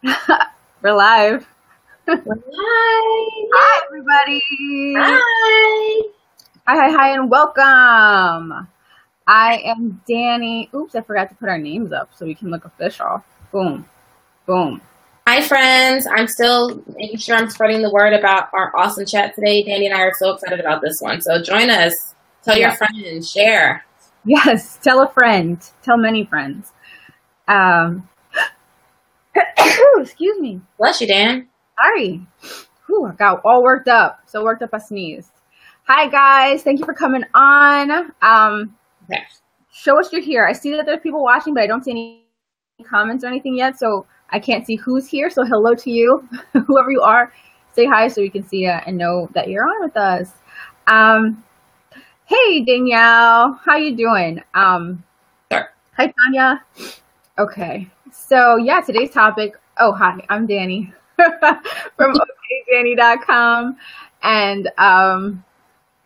We're live. Hi. Hi, everybody. Hi. Hi, and welcome. I am Dani. Oops, I forgot to put our names up so we can look official. Boom. Boom. Hi, friends. I'm still making sure I'm spreading the word about our awesome chat today. Dani and I are so excited about this one. So join us. Tell your friends. Share. Yes. Tell a friend. Tell many friends. Excuse me. Bless you, Dan. Sorry. I got all worked up. So worked up I sneezed. Hi, guys. Thank you for coming on. Okay. Show us you're here. I see that there's people watching, but I don't see any comments or anything yet, so I can't see who's here. So hello to you, whoever you are. Say hi so we can see you and know that you're on with us. Hey, Danielle. How you doing? Sure. Hi, Tanya. Okay. So, yeah, today's topic. Oh, hi. I'm Dani from okdani.com. And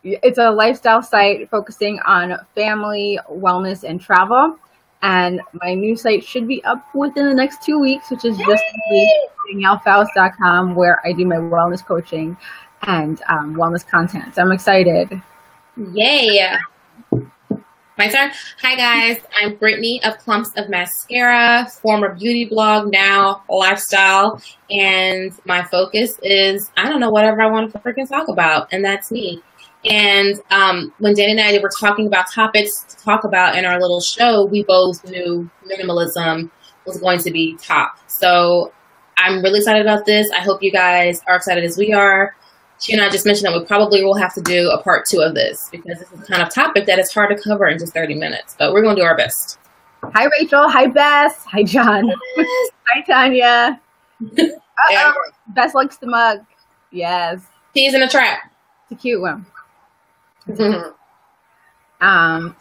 it's a lifestyle site focusing on family, wellness, and travel. And my new site should be up within the next 2 weeks, which is just daniellefaust.com, where I do my wellness coaching and wellness content. So I'm excited. Yay. My turn. Hi, guys. I'm Brittany of Clumps of Mascara, former beauty blog, now lifestyle. And my focus is, I don't know, whatever I want to freaking talk about. And that's me. And when Dani and I were talking about topics to talk about in our little show, we both knew minimalism was going to be top. So I'm really excited about this. I hope you guys are excited as we are. She and I just mentioned that we probably will have to do a part 2 of this because this is the kind of topic that is hard to cover in just 30 minutes, but we're going to do our best. Hi, Rachel. Hi, Bess. Hi, John. Yes. Hi, Tanya. Yeah. Bess likes the mug. Yes. Peas in a trap. It's a cute one. So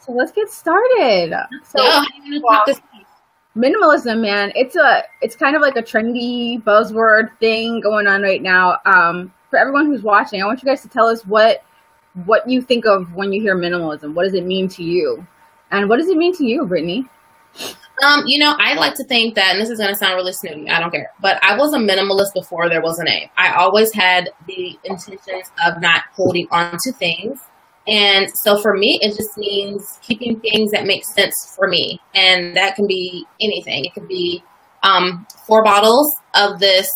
let's get started. So minimalism, man, it's kind of like a trendy buzzword thing going on right now. For everyone who's watching, I want you guys to tell us what you think of when you hear minimalism. What does it mean to you? And what does it mean to you, Brittany? I like to think that, and this is going to sound really snooty, I don't care, but I was a minimalist before there was a name. I always had the intentions of not holding on to things. And so for me, it just means keeping things that make sense for me. And that can be anything. It could be 4 bottles of this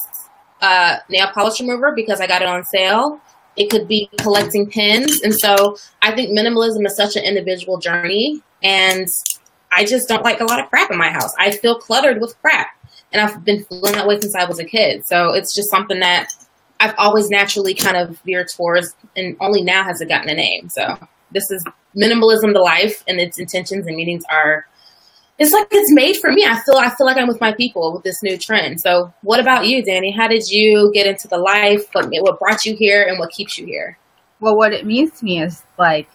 nail polish remover because I got it on sale. It could be collecting pins. And so I think minimalism is such an individual journey. And I just don't like a lot of crap in my house. I feel cluttered with crap. And I've been feeling that way since I was a kid. So it's just something that I've always naturally kind of veered towards, and only now has it gotten a name. So this is minimalism to life, and its intentions and meanings are, it's like it's made for me. I feel like I'm with my people with this new trend. So what about you, Dani? How did you get into the life? What brought you here and what keeps you here? Well, what it means to me is like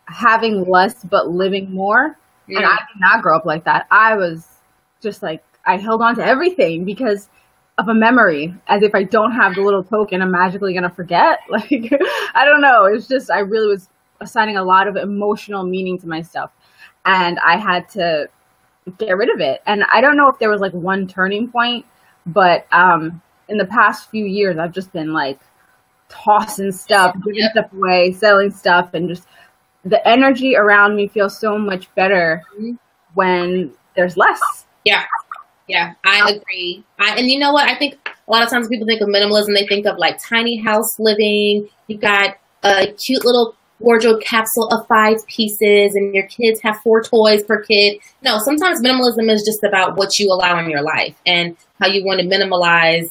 having less but living more. Mm. And I did not grow up like that. I was just like, I held on to everything because of a memory, as if I don't have the little token, I'm magically going to forget. Like, I don't know. It's just, I really was assigning a lot of emotional meaning to my stuff. And I had to get rid of it. And I don't know if there was like one turning point, but in the past few years, I've just been like tossing stuff, giving stuff away, selling stuff, and just the energy around me feels so much better when there's less. Yeah, I agree. And you know what? I think a lot of times people think of minimalism, they think of like tiny house living. You've got a cute little wardrobe capsule of 5 pieces and your kids have 4 toys per kid. No, sometimes minimalism is just about what you allow in your life and how you want to minimalize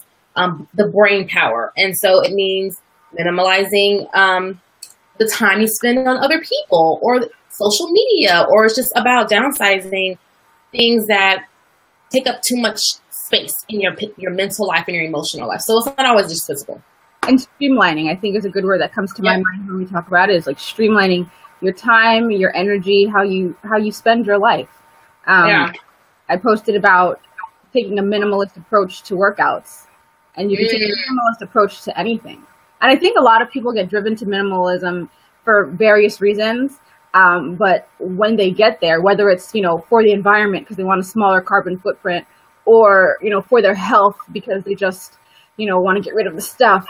the brain power. And so it means minimalizing the time you spend on other people or social media, or it's just about downsizing things that take up too much space in your mental life and your emotional life. So it's not always just physical. And streamlining, I think, is a good word that comes to my mind when we talk about it, is like streamlining your time, your energy, how you spend your life. I posted about taking a minimalist approach to workouts, and you can take a minimalist approach to anything. And I think a lot of people get driven to minimalism for various reasons. But when they get there, whether it's, for the environment because they want a smaller carbon footprint, or, you know, for their health because they just, you know, want to get rid of the stuff.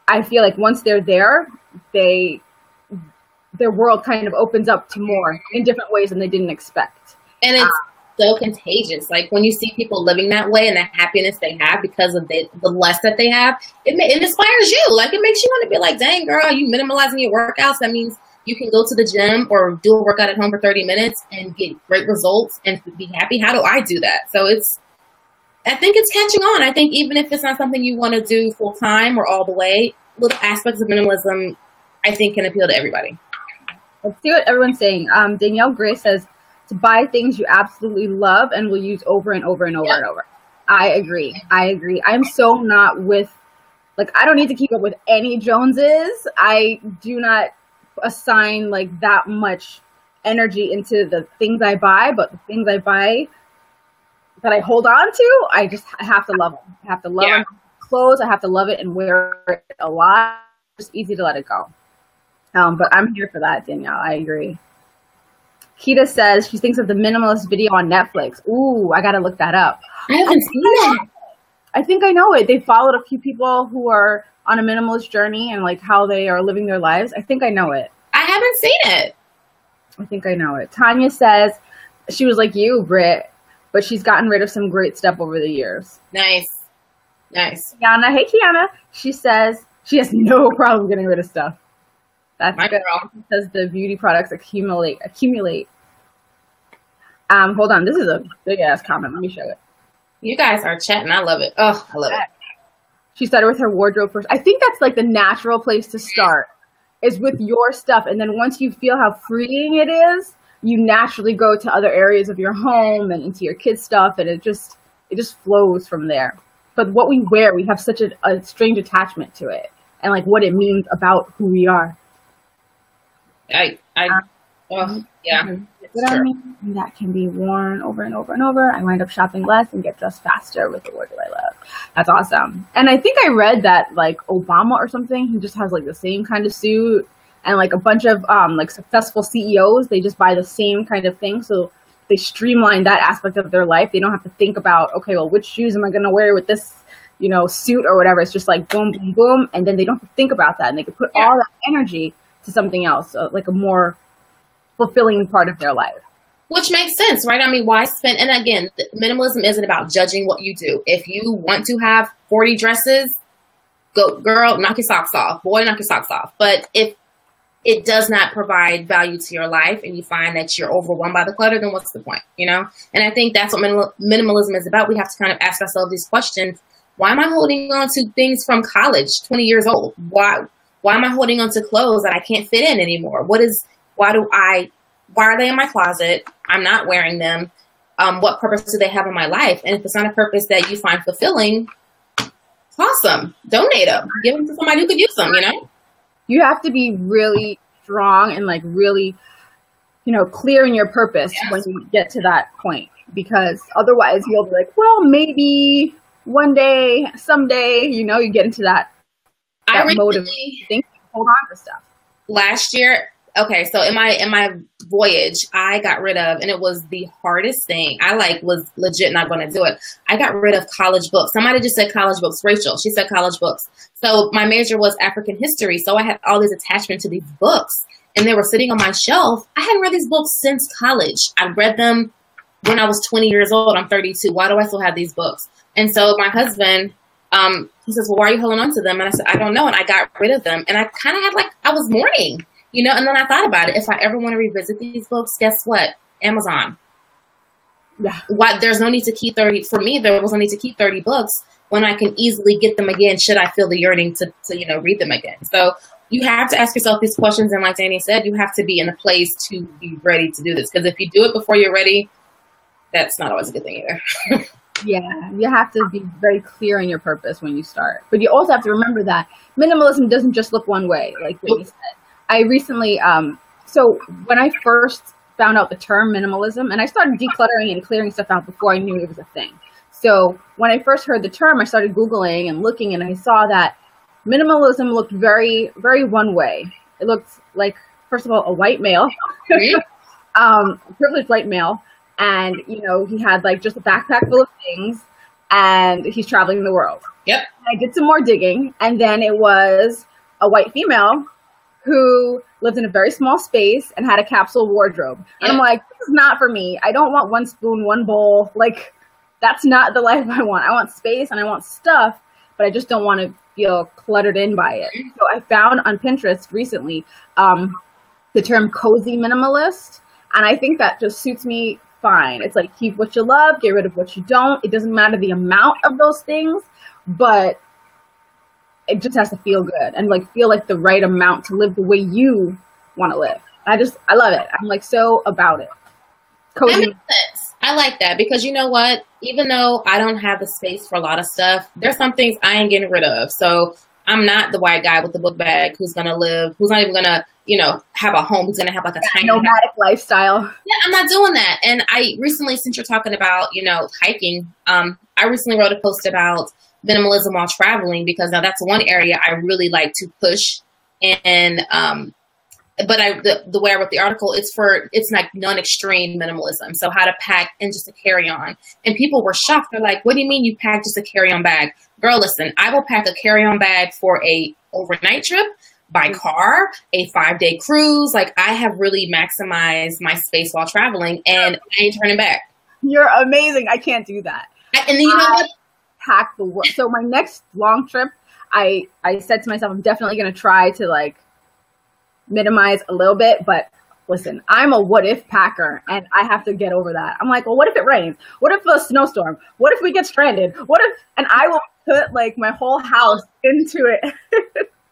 I feel like once they're there, their world kind of opens up to more in different ways than they didn't expect. And it's so contagious. Like when you see people living that way and the happiness they have because of the less that they have, it inspires you. Like it makes you want to be like, dang girl, you minimalizing your workouts. That means you can go to the gym or do a workout at home for 30 minutes and get great results and be happy. How do I do that? So I think it's catching on. I think even if it's not something you want to do full time or all the way, little aspects of minimalism, I think can appeal to everybody. Let's see what everyone's saying. Danielle Gray says to buy things you absolutely love and will use over and over and over and over. I agree. I'm so not with, like, I don't need to keep up with any Joneses. I do not assign like that much energy into the things I buy, but the things I buy that I hold on to, I have to love them. I have to love them. Clothes, I have to love it and wear it a lot. It's easy to let it go. But I'm here for that, Danielle. I agree. Kita says she thinks of the minimalist video on Netflix. Ooh, I got to look that up. I haven't seen it. I think I know it. They followed a few people who are on a minimalist journey and like how they are living their lives. I think I know it. I haven't seen it. I think I know it. Tanya says she was like you, Britt, but she's gotten rid of some great stuff over the years. Nice. Kiana, hey Kiana. She says she has no problem getting rid of stuff. That's my good. girl. Because the beauty products accumulate. Hold on. This is a big ass comment. Let me show it. You guys are chatting. I love it. Oh, I love it. She started with her wardrobe first. I think that's like the natural place to start is with your stuff. And then once you feel how freeing it is, you naturally go to other areas of your home and into your kids' stuff. And it just flows from there. But what we wear, we have such a strange attachment to it and like what it means about who we are. Yeah. I mean, that can be worn over and over and over. I wind up shopping less and get dressed faster with the wardrobe I love. That's awesome. And I think I read that like Obama or something, he just has like the same kind of suit, and like a bunch of like successful CEOs, they just buy the same kind of thing. So they streamline that aspect of their life. They don't have to think about, okay, well, which shoes am I going to wear with this, you know, suit or whatever. It's just like boom, boom, boom. And then they don't have to think about that. And they can put all that energy to something else, like a more fulfilling part of their life. Which makes sense, right? I mean, why spend? And again, minimalism isn't about judging what you do. If you want to have 40 dresses, go, girl, knock your socks off. Boy, knock your socks off. But if it does not provide value to your life and you find that you're overwhelmed by the clutter, then what's the point, you know? And I think that's what minimalism is about. We have to kind of ask ourselves these questions. Why am I holding on to things from college, 20 years old? Why am I holding on to clothes that I can't fit in anymore? Why are they in my closet? I'm not wearing them. What purpose do they have in my life? And if it's not a purpose that you find fulfilling, awesome. Donate them. Give them to somebody who could use them, you know? You have to be really strong and like really, you know, clear in your purpose when you get to that point, because otherwise you'll be like, well, maybe one day, someday, you know, you get into that mode of thinking, hold on to stuff. Last year, okay, so in my voyage, I got rid of, and it was the hardest thing. I was legit not going to do it. I got rid of college books. Somebody just said college books. Rachel, she said college books. So my major was African history. So I had all this attachment to these books, and they were sitting on my shelf. I hadn't read these books since college. I read them when I was 20 years old. I'm 32. Why do I still have these books? And so my husband, he says, well, why are you holding on to them? And I said, I don't know. And I got rid of them. And I kind of had I was mourning. You know, and then I thought about it. If I ever want to revisit these books, guess what? Amazon. Yeah. There's no need to keep 30. For me, there was no need to keep 30 books when I can easily get them again should I feel the yearning to read them again. So you have to ask yourself these questions. And like Dani said, you have to be in a place to be ready to do this. Because if you do it before you're ready, that's not always a good thing either. Yeah, you have to be very clear on your purpose when you start. But you also have to remember that minimalism doesn't just look one way, like Dani said. I recently, so when I first found out the term minimalism, and I started decluttering and clearing stuff out before I knew it was a thing. So when I first heard the term, I started Googling and looking, and I saw that minimalism looked very, very one way. It looked like, first of all, a white male, a privileged white male. And, you know, he had like just a backpack full of things. and he's traveling the world. Yep. I did some more digging, and then it was a white female who lived in a very small space and had a capsule wardrobe. And I'm like, this is not for me. I don't want one spoon, one bowl. Like, that's not the life I want. I want space and I want stuff, but I just don't want to feel cluttered in by it. So I found on Pinterest recently the term cozy minimalist, and I think that just suits me fine. It's like, keep what you love, get rid of what you don't. It doesn't matter the amount of those things, but it just has to feel good and like feel like the right amount to live the way you want to live. I love it. I'm like so about it. Cozy. That makes sense. I like that because you know what? Even though I don't have the space for a lot of stuff, there's some things I ain't getting rid of. So I'm not the white guy with the book bag who's going to live, who's not even going to, have a home, who's going to have like a tiny nomadic lifestyle. Yeah, I'm not doing that. And I recently, since you're talking about, hiking, I recently wrote a post about minimalism while traveling because now that's one area I really like to push. And but the way I wrote the article, it's like non-extreme minimalism. So how to pack and just a carry-on. And people were shocked. They're like, what do you mean you pack just a carry-on bag? Girl, listen, I will pack a carry-on bag for a overnight trip, by car, a 5-day cruise. Like I have really maximized my space while traveling and I ain't turning back. You're amazing. I can't do that. And then you know what? Pack the world. So my next long trip, I said to myself, I'm definitely going to try to like minimize a little bit, but listen, I'm a what if packer and I have to get over that. I'm like, well, what if it rains? What if a snowstorm? What if we get stranded? What if, and I will put like my whole house into it.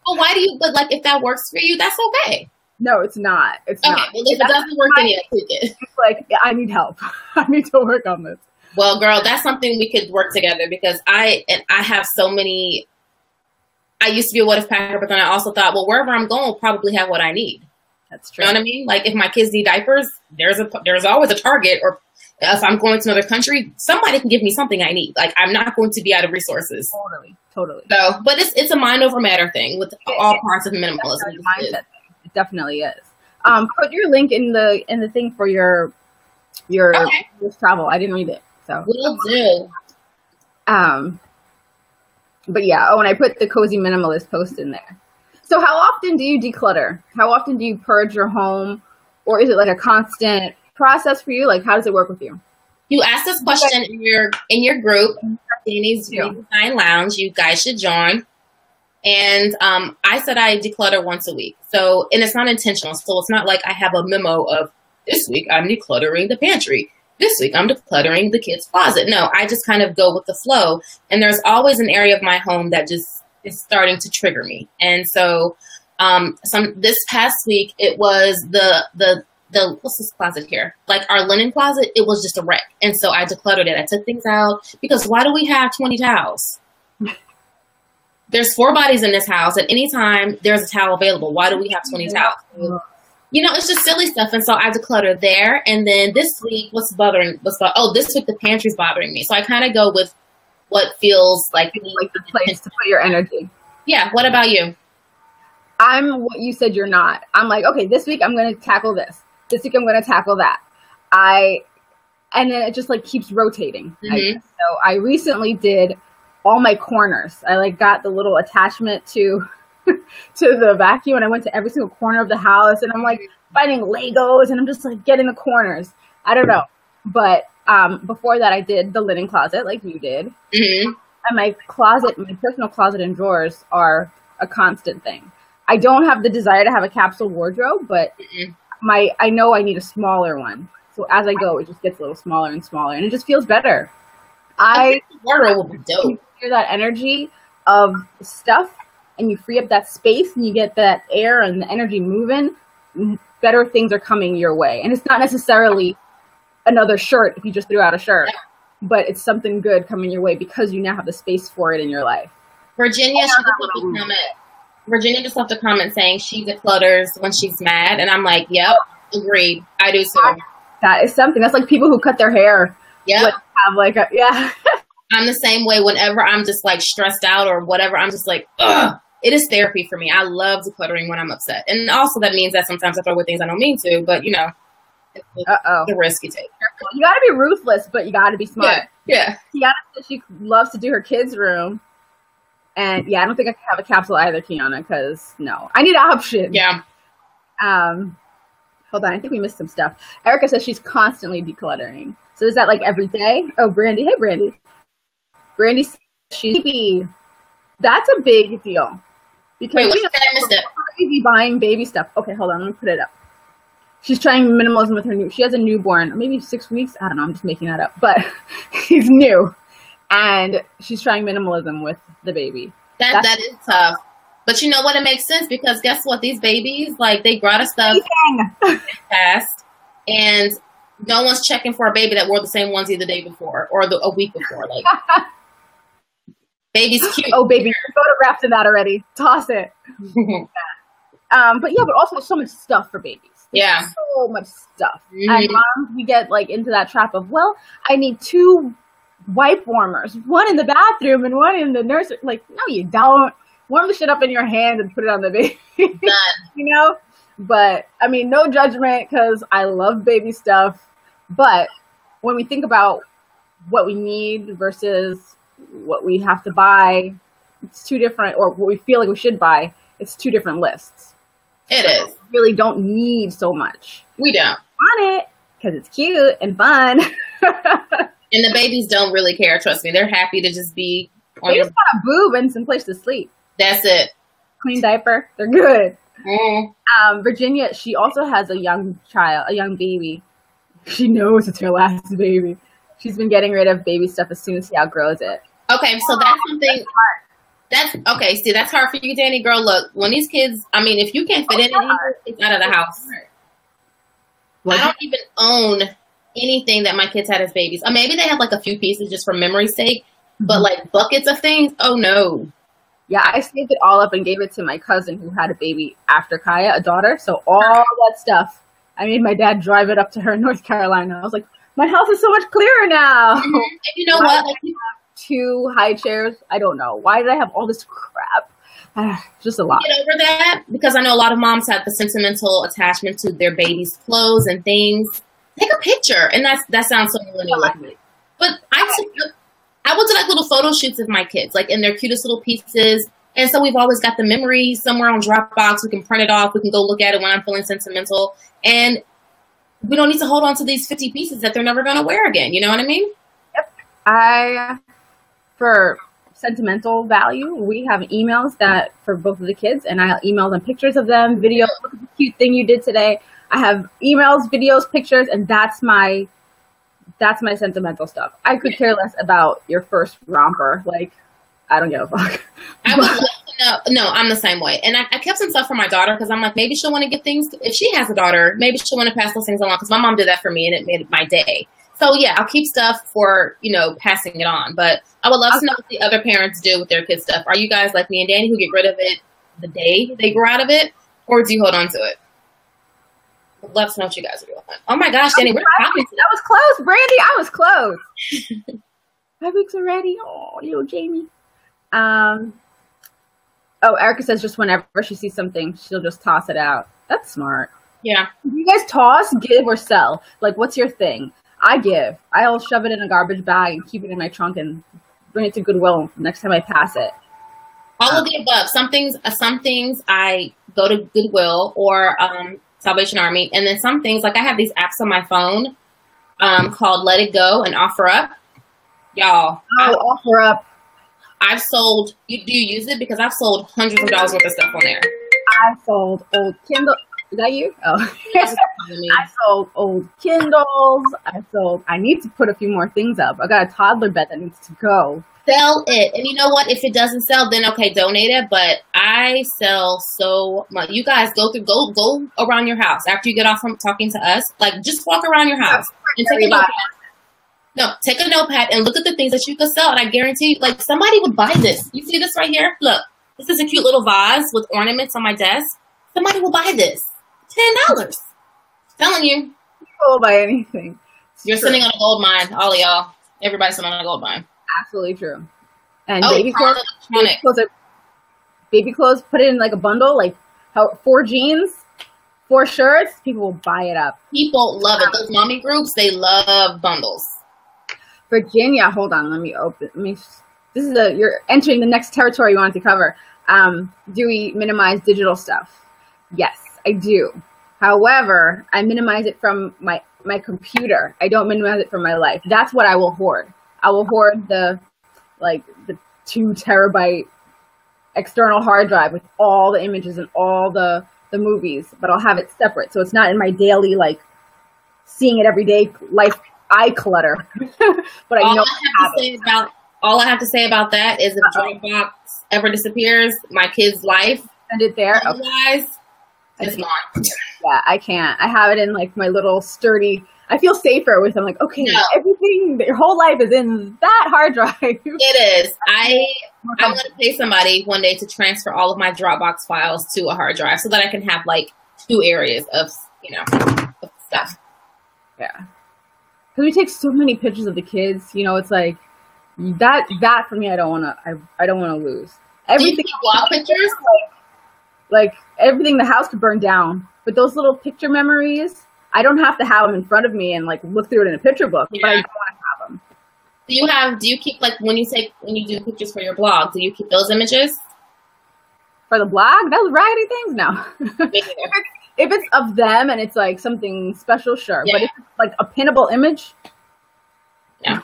Well, but like if that works for you, that's okay. No, it's not. It's okay, not. Well, if it doesn't work, then yeah, take it. It's like, yeah, I need help. I need to work on this. Well, girl, that's something we could work together because I have so many. I used to be a what if packer, but then I also thought, well, wherever I'm going will probably have what I need. That's true. You know what I mean? Like if my kids need diapers, there's always a Target, or if I'm going to another country, somebody can give me something I need. Like I'm not going to be out of resources. Totally. So, but it's a mind over matter thing with all parts of minimalism. Mindset. It definitely is. Put your link in the thing for your travel. I didn't read it, so will do. But yeah. Oh, and I put the cozy minimalist post in there. So, how often do you declutter? How often do you purge your home, or is it like a constant process for you? Like, how does it work with you? You asked this question in your group, Dani's Redesign Lounge. You guys should join. And I said I declutter once a week. So, and it's not intentional. So it's not like I have a memo of this week I'm decluttering the pantry. This week I'm decluttering the kids' closet. No, I just kind of go with the flow. And there's always an area of my home that just is starting to trigger me. And so this past week it was the what's this closet here? Like our linen closet, it was just a wreck. And so I decluttered it. I took things out because why do we have 20 towels? There's 4 bodies in this house. At any time, there's a towel available. Why do we have 20 towels? It's just silly stuff. And so I decluttered there. And then this week, this week the pantry's bothering me. So I kind of go with what feels like the place to put your energy. Yeah. What about you? I'm what you said you're not. I'm like, okay, this week I'm going to tackle this. This week I'm going to tackle that. And then it just like keeps rotating. Mm-hmm. So I recently did all my corners. I like got the little attachment to the vacuum and I went to every single corner of the house and I'm like finding Legos and I'm just like getting the corners. I don't know. But before that I did the linen closet like you did. Mm-hmm. And my personal closet and drawers are a constant thing. I don't have the desire to have a capsule wardrobe, but I know I need a smaller one. So as I go, it just gets a little smaller and smaller and it just feels better. Wardrobe will be dope. Hear that energy of stuff and you free up that space and you get that air and the energy moving, better things are coming your way. And it's not necessarily another shirt if you just threw out a shirt, but it's something good coming your way because you now have the space for it in your life. Virginia just left a comment saying she declutters when she's mad. And I'm like, yep, agreed. I do so. That is something. That's like people who cut their hair. Yeah. Yeah. I'm the same way whenever I'm just like stressed out or whatever. I'm just like, ugh. It is therapy for me. I love decluttering when I'm upset. And also that means that sometimes I throw away things I don't mean to, but the risk you take. You got to be ruthless, but you got to be smart. Yeah. Kiana says she loves to do her kids' room. And yeah, I don't think I can have a capsule either, Kiana, because no. I need options. Yeah. Hold on, I think we missed some stuff. Erica says she's constantly decluttering. So is that like every day? Oh, Brandy. Hey, Brandy. Brandy says that's a big deal. Because wait, what? I missed it. Crazy buying baby stuff. Okay, hold on, let me put it up. She's trying minimalism with she has a newborn, maybe 6 weeks. I don't know, I'm just making that up. But he's new. And she's trying minimalism with the baby. That is tough. But you know what? It makes sense because guess what? These babies, like, they grow out of stuff fast. And no one's checking for a baby that wore the same onesie the day before or a week before. Like, baby's cute. Oh, baby, you're photographed in that already. Toss it. But also there's so much stuff for babies. There's so much stuff. Mm-hmm. And moms, we get like into that trap of, well, I need 2 wipe warmers, one in the bathroom and one in the nursery. Like, no, you don't. Warm the shit up in your hand and put it on the baby. You know? But, I mean, no judgment because I love baby stuff. But when we think about what we need versus what we have to buy, it's 2 different, or what we feel like we should buy, it's 2 different lists. It is. We really don't need so much. We don't. Want it because it's cute and fun. And the babies don't really care. Trust me. They're happy to just be on they just want a boob and some place to sleep. That's it. Clean diaper. They're good. Virginia, she also has a young baby. She knows it's her last baby. She's been getting rid of baby stuff as soon as she outgrows it. Okay, so that's something. That's okay. See, that's hard for you, Dani. Girl, look, when these kids, I mean, if you can't fit in anymore, it's out of the house. I don't even own anything that my kids had as babies. Or maybe they have like a few pieces just for memory's sake, but like buckets of things, oh no. Yeah, I saved it all up and gave it to my cousin who had a baby after Kaya, a daughter. So all that stuff, I made my dad drive it up to her in North Carolina. I was like, my house is so much clearer now. Mm-hmm. And you know what? Like, 2 high chairs. I don't know. Why did I have all this crap? Just a lot. Get over that because I know a lot of moms have the sentimental attachment to their baby's clothes and things. Take a picture, and that sounds so millennial. But I will do like little photo shoots of my kids, like in their cutest little pieces. And so we've always got the memories somewhere on Dropbox. We can print it off. We can go look at it when I'm feeling sentimental. And we don't need to hold on to these 50 pieces that they're never going to wear again. You know what I mean? Yep. For sentimental value, we have emails that for both of the kids, and I'll email them pictures of them, videos. Look at the cute thing you did today. I have emails, videos, pictures, and that's my sentimental stuff. I could care less about your first romper. Like, I don't give a fuck. I would love to know. No, I'm the same way. And I kept some stuff for my daughter because I'm like, maybe she'll want to get things. If she has a daughter, maybe she'll want to pass those things along because my mom did that for me and it made my day. So yeah, I'll keep stuff for, passing it on. But I would love to know what the other parents do with their kids' stuff. Are you guys like me and Dani who get rid of it the day they grow out of it? Or do you hold on to it? I'd love to know what you guys are doing. Oh my gosh, Dani, we're talking. That was close, Brandy. I was close. 5 weeks already. Oh, little Jamie. Erica says just whenever she sees something, she'll just toss it out. That's smart. Yeah. Do you guys toss, give, or sell? Like, what's your thing? I give. I'll shove it in a garbage bag and keep it in my trunk and bring it to Goodwill next time I pass it. All of the above. Some things I go to Goodwill or Salvation Army, and then some things like I have these apps on my phone called Let It Go and Offer Up. Y'all, Offer Up. I've sold. Do you use it? Because I've sold hundreds of dollars worth of stuff on there. I sold old Kindle. Is that you? Oh, I sold old Kindles. I need to put a few more things up. I got a toddler bed that needs to go. Sell it. And you know what? If it doesn't sell, then okay, donate it. But I sell so much. You guys go around your house after you get off from talking to us. Like, just walk around your house and take a notepad. No, take a notepad and look at the things that you could sell. And I guarantee you, like, somebody would buy this. You see this right here? Look, this is a cute little vase with ornaments on my desk. Somebody will buy this. $10. Telling you. People will buy anything. You're sitting on a gold mine, all of y'all. Everybody's sitting on a gold mine. Absolutely true. And baby clothes, put it in like a bundle, like 4 jeans, for shirts, people will buy it up. People love it. Those mommy groups, they love bundles. Virginia, hold on, let me open. You're entering the next territory you wanted to cover. Do we minimize digital stuff? Yes, I do. However, I minimize it from my computer. I don't minimize it from my life. That's what I will hoard. I will hoard the 2 terabyte external hard drive with all the images and all the movies, but I'll have it separate. So it's not in my daily, seeing it every day life eye clutter. But I know all I have to say about that is if Dropbox ever disappears, my kid's life, send it there. Otherwise, it's gone. Yeah, I can't. I have it in my little sturdy. I feel safer with them. Okay, everything, your whole life is in that hard drive. It is. I'm going to pay somebody one day to transfer all of my Dropbox files to a hard drive so that I can have 2 areas of stuff. Yeah. Because we take so many pictures of the kids. It's that for me. I don't want to lose everything. Do you block pictures? Everything in the house could burn down, but those little picture memories, I don't have to have them in front of me and look through it in a picture book, but I don't want to have them. Do you keep when you do pictures for your blog, do you keep those images? For the blog? Those raggedy things? No. If it's of them and it's something special, sure. Yeah. But if it's a pinnable image, no.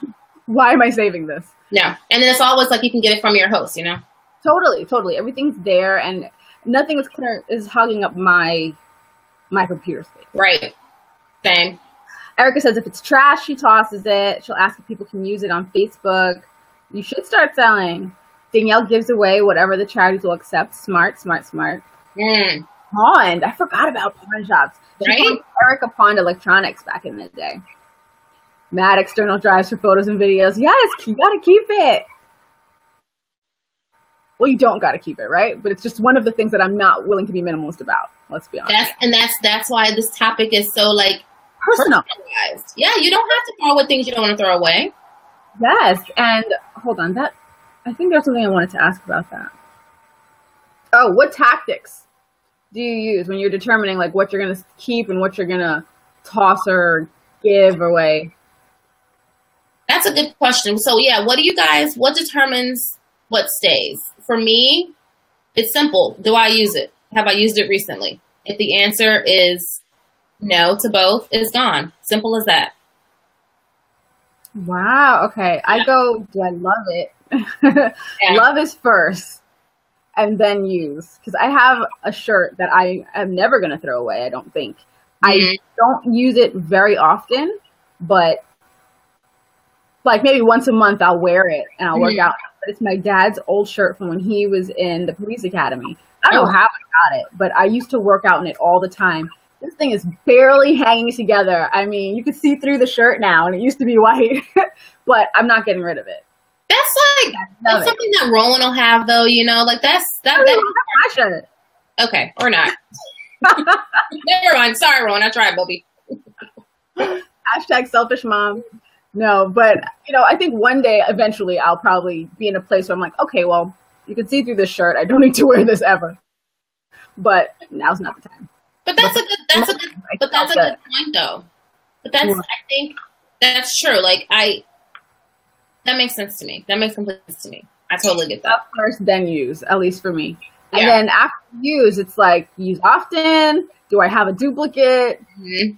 Why am I saving this? No. And then it's always you can get it from your host, Totally. Everything's there and nothing is hogging up my computer space. Right. Same. Erica says if it's trash, she tosses it. She'll ask if people can use it on Facebook. You should start selling. Danielle gives away whatever the charities will accept. Smart. Pawned. I forgot about pawn shops. Right? Erica pawned electronics back in the day. Mad external drives for photos and videos. Yes, you gotta keep it. Well, you don't gotta keep it, right? But it's just one of the things that I'm not willing to be minimalist about. Let's be honest. That's why this topic is so personalized. Yeah, you don't have to throw away things you don't want to throw away. Yes, and hold on, I think there's something I wanted to ask about that. Oh, what tactics do you use when you're determining what you're gonna keep and what you're gonna toss or give away? That's a good question. So yeah, what determines what stays? For me, it's simple. Do I use it? Have I used it recently? If the answer is no to both, it's gone. Simple as that. Wow. Okay. I go, do I love it? Yeah. Love is first and then use. Because I have a shirt that I am never going to throw away, I don't think. Mm-hmm. I don't use it very often, but maybe once a month I'll wear it and I'll work out. But it's my dad's old shirt from when he was in the police academy. I don't know how I got it, but I used to work out in it all the time. This thing is barely hanging together. I mean, you can see through the shirt now, and it used to be white, but I'm not getting rid of it. That's something that Rowan will have, though. That's my shirt. Okay, or not. Never mind. Sorry, Rowan. I tried, Bobby. Hashtag selfish mom. No, but I think one day, eventually, I'll probably be in a place where I'm okay, well, you can see through this shirt. I don't need to wear this ever. But now's not the time. But that's a good point, though. But I think that's true. That makes sense to me. That makes complete sense to me. I totally get that. First, then use, at least for me. And then after use, it's use often. Do I have a duplicate? Mm-hmm.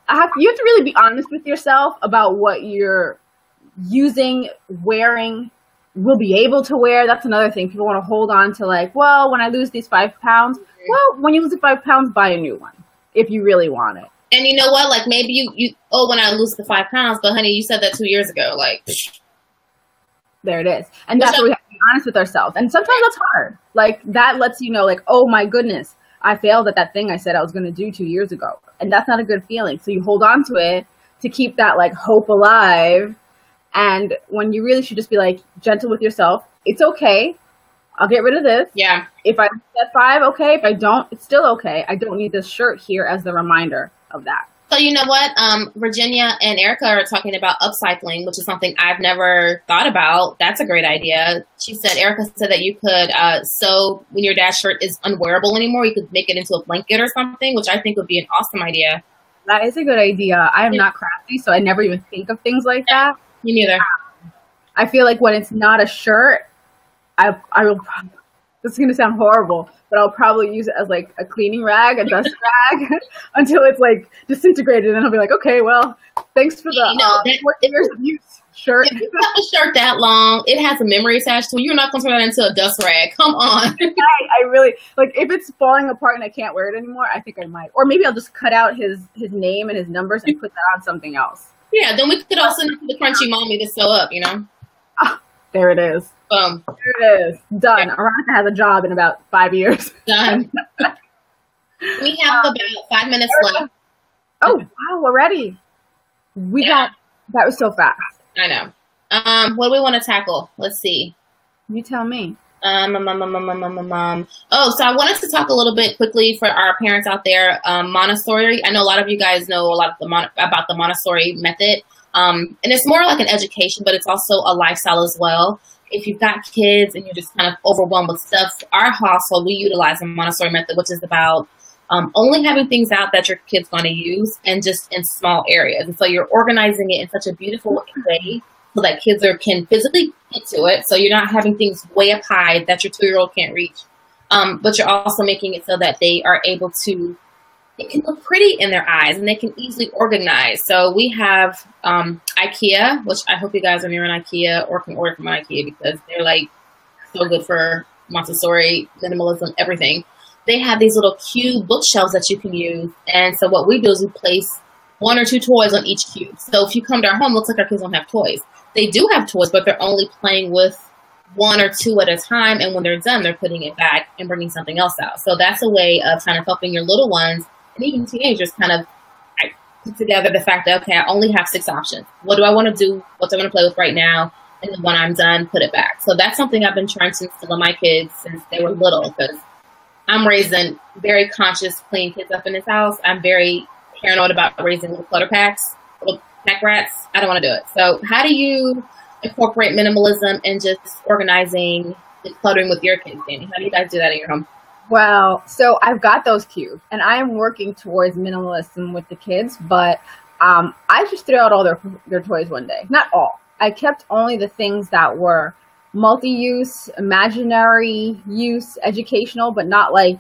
You have to really be honest with yourself about what you're using, wearing, will be able to wear. That's another thing. People want to hold on to when I lose these 5 pounds, when you lose the 5 pounds, buy a new one if you really want it. And you know what? Maybe you when I lose the 5 pounds, but honey, you said that 2 years ago. There it is. And that's where we have to be honest with ourselves. And sometimes that's hard. That lets you know, oh my goodness, I failed at that thing I said I was going to do 2 years ago. And that's not a good feeling. So you hold on to it to keep that hope alive. And when you really should just be gentle with yourself. It's okay. I'll get rid of this. Yeah. If I get 5, okay. If I don't, it's still okay. I don't need this shirt here as the reminder of that. So you know what? Virginia and Erica are talking about upcycling, which is something I've never thought about. That's a great idea. She said, Erica said that you could sew when your dad's shirt is unwearable anymore, you could make it into a blanket or something, which I think would be an awesome idea. That is a good idea. I am not crafty, so I never even think of things like that. Me neither. I feel like when it's not a shirt, I will. This is going to sound horrible, but I'll probably use it as like a cleaning rag, a dust rag, until it's like disintegrated, and I'll be like, okay, well, thanks for the 14 years of use. Shirt. If you have a shirt that long, it has a memory attached to it. You're not going to turn that into a dust rag. Come on. I really, like, if it's falling apart and I can't wear it anymore, I think I might. Or maybe I'll just cut out his name and his numbers and put that on something else. Yeah, then we could also send it to the Crunchy Mommy to sew up, you know? Ah, there it is. Boom. There it is. Done. Yeah. Arana has a job in about 5 years. Done. We have about 5 minutes left. Oh, wow, already. That was so fast. I know. What do we want to tackle? Let's see. You tell me. Oh, so I wanted to talk a little bit quickly for our parents out there. Montessori. I know a lot of you guys know a lot of about the Montessori method. And it's more like an education, but it's also a lifestyle as well. If you've got kids and you're just kind of overwhelmed with stuff, our household, we utilize the Montessori method, which is about only having things out that your kid's going to use and just in small areas. And so you're organizing it in such a beautiful way so that kids can physically get to it. So you're not having things way up high that your 2-year-old can't reach. But you're also making it so that they are able to, it can look pretty in their eyes and they can easily organize. So we have IKEA, which I hope you guys are near an IKEA or can order from an IKEA because they're like so good for Montessori, minimalism, everything. They have these little cube bookshelves that you can use. And so what we do is we place 1 or 2 toys on each cube. So if you come to our home, it looks like our kids don't have toys. They do have toys, but they're only playing with 1 or 2 at a time. And when they're done, they're putting it back and bringing something else out. So that's a way of kind of helping your little ones and even teenagers kind of put together the fact that, okay, I only have 6 options. What do I want to do? What do I want to play with right now? And then when I'm done, put it back. So that's something I've been trying to instill in my kids since they were little because I'm raising very conscious, clean kids up in this house. I'm very paranoid about raising little clutter packs, little pack rats. I don't want to do it. So how do you incorporate minimalism and just organizing and cluttering with your kids, Dani? How do you guys do that in your home? Well, so I've got those cubes, and I am working towards minimalism with the kids, but I just threw out all their toys one day. Not all. I kept only the things that were multi-use, imaginary use, educational, but not like,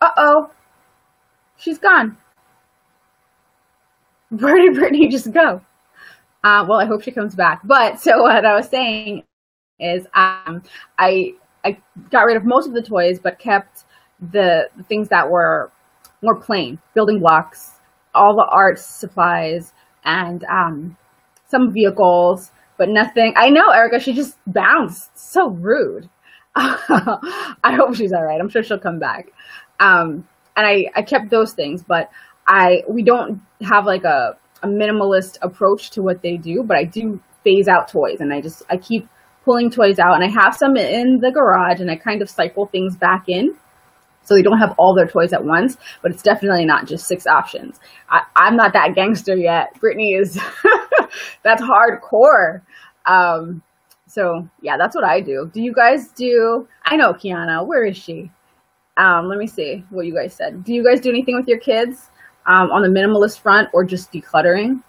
uh-oh, she's gone. Where did Brittany just go? Well, I hope she comes back. But so what I was saying is I got rid of most of the toys, but kept the things that were more plain, building blocks, all the art supplies, and some vehicles, but nothing. I know, Erica, she just bounced. So rude. I hope she's all right. I'm sure she'll come back. And I kept those things, but we don't have like a minimalist approach to what they do, but I do phase out toys, and I keep pulling toys out, and I have some in the garage, and I kind of cycle things back in. So they don't have all their toys at once, but it's definitely not just 6 options. I'm not that gangster yet. Brittany is, that's hardcore. So yeah, that's what I do. Do you guys do, I know Kiana, where is she? Let me see what you guys said. Do you guys do anything with your kids on the minimalist front or just decluttering?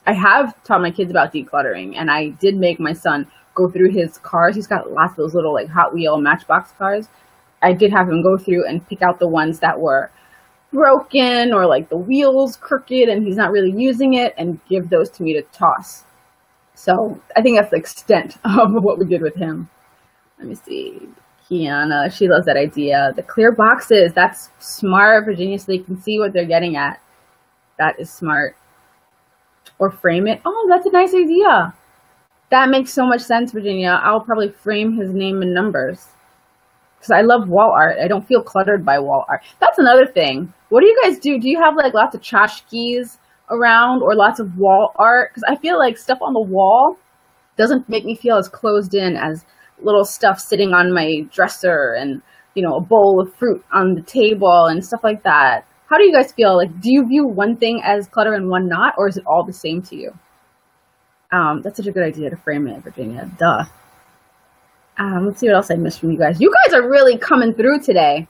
I have taught my kids about decluttering, and I did make my son go through his cars. He's got lots of those little like Hot Wheel Matchbox cars. I did have him go through and pick out the ones that were broken or like the wheels crooked and he's not really using it, and give those to me to toss. So I think that's the extent of what we did with him. Let me see. Kiana, she loves that idea. The clear boxes, that's smart, Virginia, so they can see what they're getting at. That is smart. Or frame it. Oh, that's a nice idea. That makes so much sense, Virginia. I'll probably frame his name and numbers. Because I love wall art. I don't feel cluttered by wall art. That's another thing. What do you guys do? Do you have like lots of tchotchkes around or lots of wall art? Because I feel like stuff on the wall doesn't make me feel as closed in as little stuff sitting on my dresser and, you know, a bowl of fruit on the table and stuff like that. how do you guys feel? Like, do you view one thing as clutter and one not, or is it all the same to you? That's such a good idea to frame it, Virginia. Duh. Let's see what else I missed from you guys. You guys are really coming through today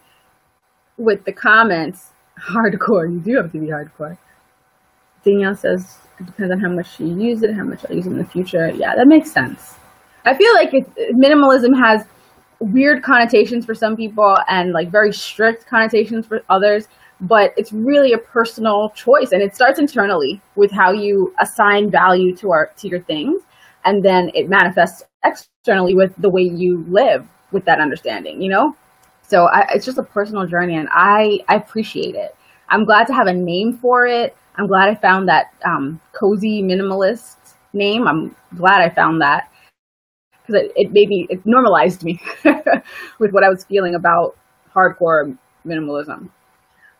with the comments. Hardcore. You do have to be hardcore. Danielle says it depends on how much you use it, how much I use it in the future. Yeah, that makes sense. I feel like minimalism has weird connotations for some people and like very strict connotations for others, but it's really a personal choice, and it starts internally with how you assign value to your things, and then it manifests externally with the way you live with that understanding, you know? So it's just a personal journey, and I appreciate it. I'm glad to have a name for it. I'm glad I found that cozy minimalist name. I'm glad I found that, because it normalized me with what I was feeling about hardcore minimalism.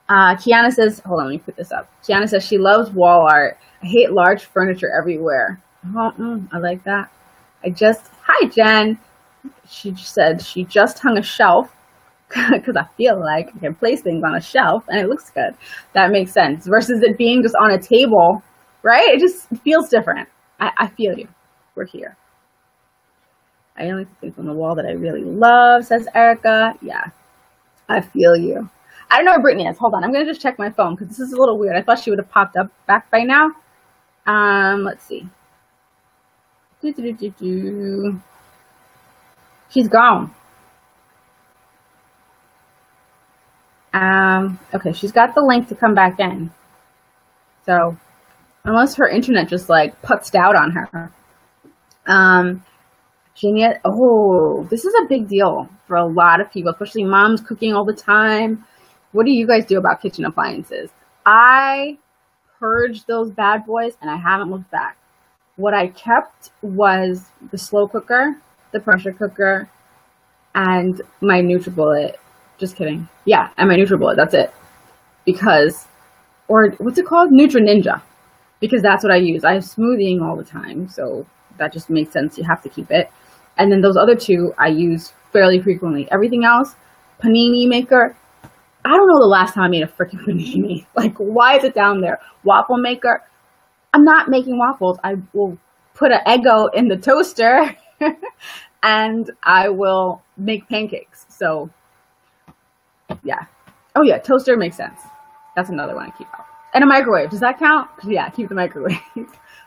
Kiana says, hold on, let me put this up. Kiana says she loves wall art. I hate large furniture everywhere. I like that. Hi Jen. She said she just hung a shelf because I feel like I can place things on a shelf and it looks good. That makes sense. Versus it being just on a table, right? It just feels different. I feel you. We're here. I only put things on the wall that I really love, says Erica. Yeah, I feel you. I don't know where Brittany is. Hold on. I'm going to just check my phone because this is a little weird. I thought she would have popped up back by now. Let's see. She's gone. Okay, she's got the link to come back in. So, unless her internet just like putzed out on her. Jeanette, this is a big deal for a lot of people, especially moms cooking all the time. What do you guys do about kitchen appliances? I purged those bad boys and I haven't looked back. What I kept was the slow cooker, the pressure cooker, and my NutriBullet. Just kidding. Yeah, and my NutriBullet. That's it. Or what's it called? Ninja. Because that's what I use. I have smoothieing all the time, so that just makes sense. You have to keep it. And then those other two I use fairly frequently. Everything else, panini maker. I don't know the last time I made a freaking panini. Like, why is it down there? Waffle maker. I'm not making waffles. I will put an Eggo in the toaster and I will make pancakes. So, yeah. Oh, yeah. Toaster makes sense. That's another one I keep out. And a microwave. Does that count? Yeah, keep the microwave.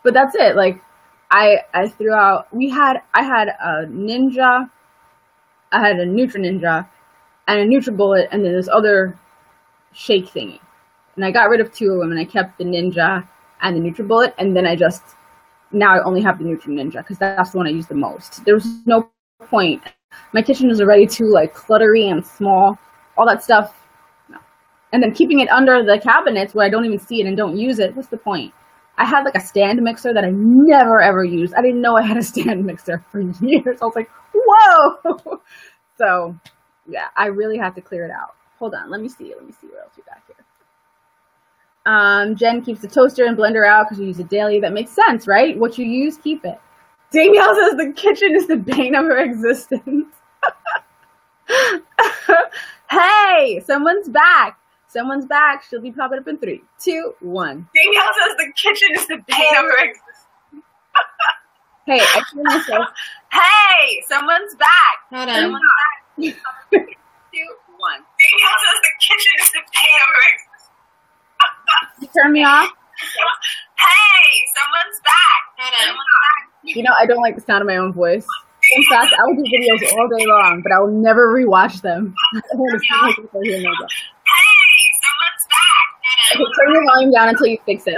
But that's it. Like, I threw out, I had a Ninja, I had a Ninja, and a NutriBullet, and then this other shake thingy. And I got rid of two of them, and I kept the Ninja and the NutriBullet, and then now I only have the Ninja, because that's the one I use the most. There was no point. My kitchen is already too, like, cluttery and small. All that stuff, no. And then keeping it under the cabinets where I don't even see it and don't use it, what's the point? I had like a stand mixer that I never ever used. I didn't know I had a stand mixer for years. I was like, whoa. So yeah, I really have to clear it out. Hold on. Let me see what else we got here. Jen keeps the toaster and blender out because you use it daily. That makes sense, right? What you use, keep it. Danielle says the kitchen is the bane of her existence. Hey, someone's back. Someone's back. She'll be popping up in 3, 2, 1. Danielle says the kitchen is the bane of her existence. Hey, I hear myself. Hey, someone's back. Hold on. Someone's back. 2, 1. Danielle says the kitchen is the bane of her existence. You turn me off? Hey, someone's back. Hold on. You know, I don't like the sound of my own voice. In fact, I will do videos all day long, but I will never rewatch them. Hey, someone's back. Okay, turn your volume down until you fix it.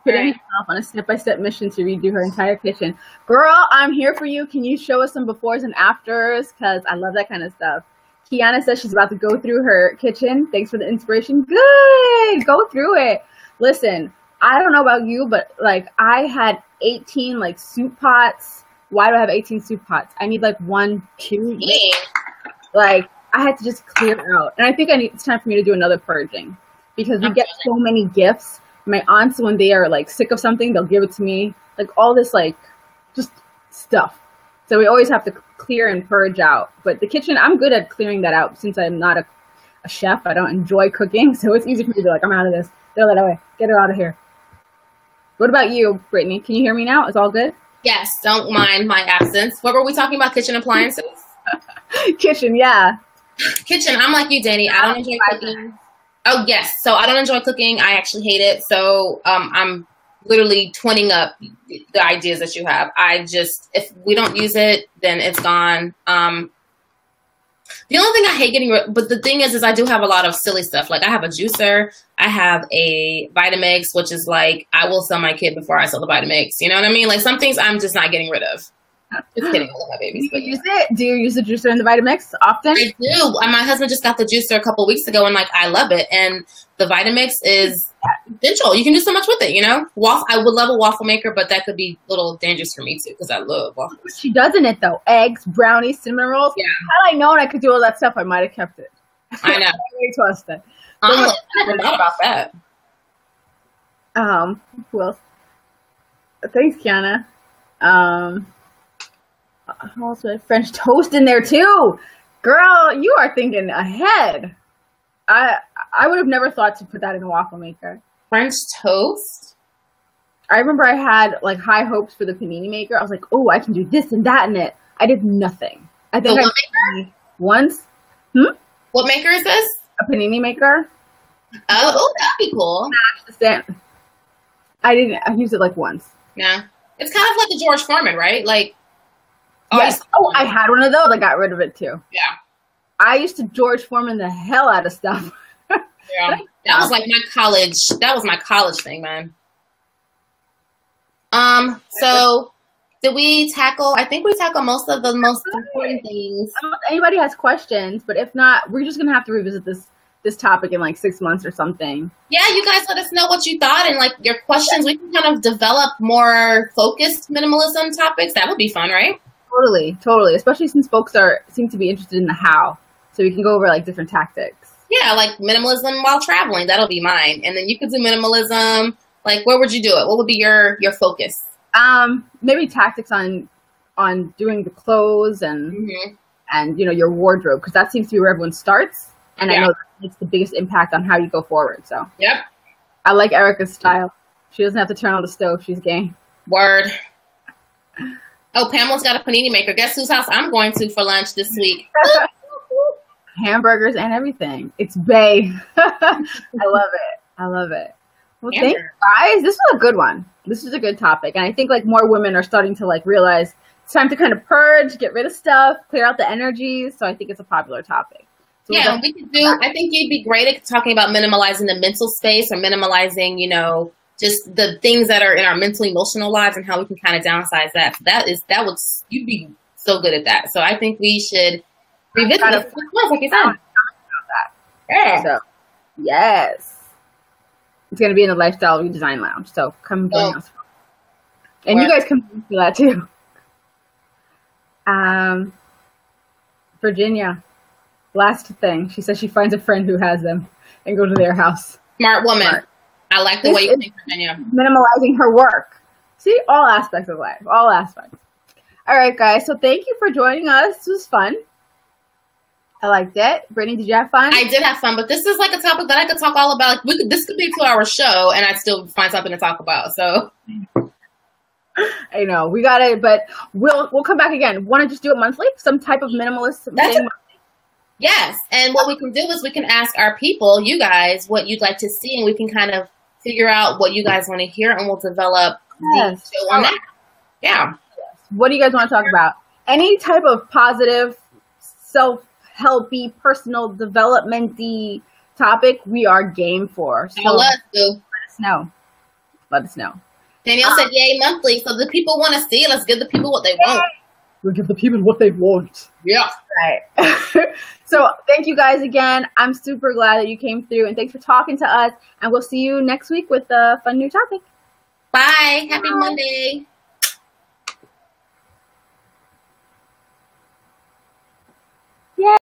Putting herself on a step-by-step mission to redo her entire kitchen. Girl, I'm here for you. Can you show us some befores and afters? Because I love that kind of stuff. Kiana says she's about to go through her kitchen. Thanks for the inspiration. Good. Go through it. Listen, I don't know about you, but like I had 18 like soup pots. Why do I have 18 soup pots? I need like 1, 2. Like I had to just clear it out. And I think it's time for me to do another purging because we get so many gifts. My aunts, when they are like sick of something, they'll give it to me. Like all this like just stuff. So we always have to clear clear and purge out. But the kitchen, I'm good at clearing that out since I'm not a chef. I don't enjoy cooking, so it's easy for me to be like, I'm out of this. Throw that away. Get it out of here. What about you, Brittany? Can you hear me now? Is all good? Yes, don't mind my absence. What were we talking about? Kitchen appliances? Kitchen, yeah. Kitchen, I'm like you, Dani. I don't enjoy cooking. Oh, yes. So I don't enjoy cooking. I actually hate it. So I'm literally twinning up the ideas that you have. If we don't use it, then it's gone. The only thing I hate getting rid, but the thing is I do have a lot of silly stuff. Like I have a juicer, I have a Vitamix, which is like, I will sell my kid before I sell the Vitamix. You know what I mean? Like some things I'm just not getting rid of. Just kidding, all of my babies. Do you use it? Do you use the juicer and the Vitamix often? I do. My husband just got the juicer a couple weeks ago, and like I love it. And the Vitamix is essential. You can do so much with it, you know. I would love a waffle maker, but that could be a little dangerous for me too because I love waffles. She does in it though: eggs, brownies, cinnamon rolls. Yeah. Had I known I could do all that stuff, I might have kept it. I know. I trust it. I never thought about that. Who else? Thanks, Kiana. Also, French toast in there too. Girl, you are thinking ahead. I would have never thought to put that in a waffle maker. French toast? I remember I had like high hopes for the panini maker. I was like, oh, I can do this and that in it. I did nothing. I think what maker? Once. What maker is this? A panini maker. Oh, that'd be cool. I used it like once. Yeah. It's kind of like a George Foreman, right? Like, yes. Oh, I had one of those. I got rid of it too. Yeah. I used to George Foreman the hell out of stuff. Yeah. That was like my college. That was my college thing, man. So did we tackle? I think we tackled most of the most important things. I don't know if anybody has questions, but if not, we're just gonna have to revisit this topic in like 6 months or something. Yeah, you guys let us know what you thought and like your questions. We can kind of develop more focused minimalism topics. That would be fun, right? Totally. Especially since folks seem to be interested in the how, so we can go over like different tactics. Yeah, like minimalism while traveling. That'll be mine. And then you could do minimalism. Like, where would you do it? What would be your focus? Maybe tactics on doing the clothes and your wardrobe, because that seems to be where everyone starts. And I know that makes the biggest impact on how you go forward. So yep, I like Erica's style. She doesn't have to turn on the stove. She's game. Word. Oh, Pamela's got a panini maker. Guess whose house I'm going to for lunch this week? Hamburgers and everything. It's bae. I love it. Well, thanks, guys. This was a good one. This is a good topic. And I think like more women are starting to like realize it's time to kind of purge, get rid of stuff, clear out the energies. So I think it's a popular topic. So yeah, we could do, I think you'd be great at talking about minimalizing the mental space or minimalizing, just the things that are in our mental, emotional lives and how we can kind of downsize that. You'd be so good at that. So I think we should revisit this like you said. Yeah. So, yes. It's going to be in the Lifestyle Redesign Lounge. So come join us. And you guys come for that too. Virginia. Last thing. She says she finds a friend who has them and go to their house. Smart woman. Smart. I like the way you think, Virginia. Minimalizing her work. See, all aspects of life. All aspects. All right, guys. So thank you for joining us. This was fun. I liked it. Brittany, did you have fun? I did have fun, but this is like a topic that I could talk all about. Like this could be a 2-hour show, and I'd still find something to talk about. So I know we got it, but we'll come back again. Want to just do it monthly? Some type of minimalist thing. Yes, and what we can do is we can ask our people, you guys, what you'd like to see, and we can kind of figure out what you guys want to hear, and we'll develop the show on that. Yeah. Yes. What do you guys want to talk about? Any type of positive, self-helpy, personal development-y topic, we are game for. So let us know. Danielle said, yay, monthly. So the people want to see it. Let's give the people what they want. We'll give the people what they want. Yeah. Right. So thank you guys again. I'm super glad that you came through, and thanks for talking to us. And we'll see you next week with a fun new topic. Bye. Happy Monday.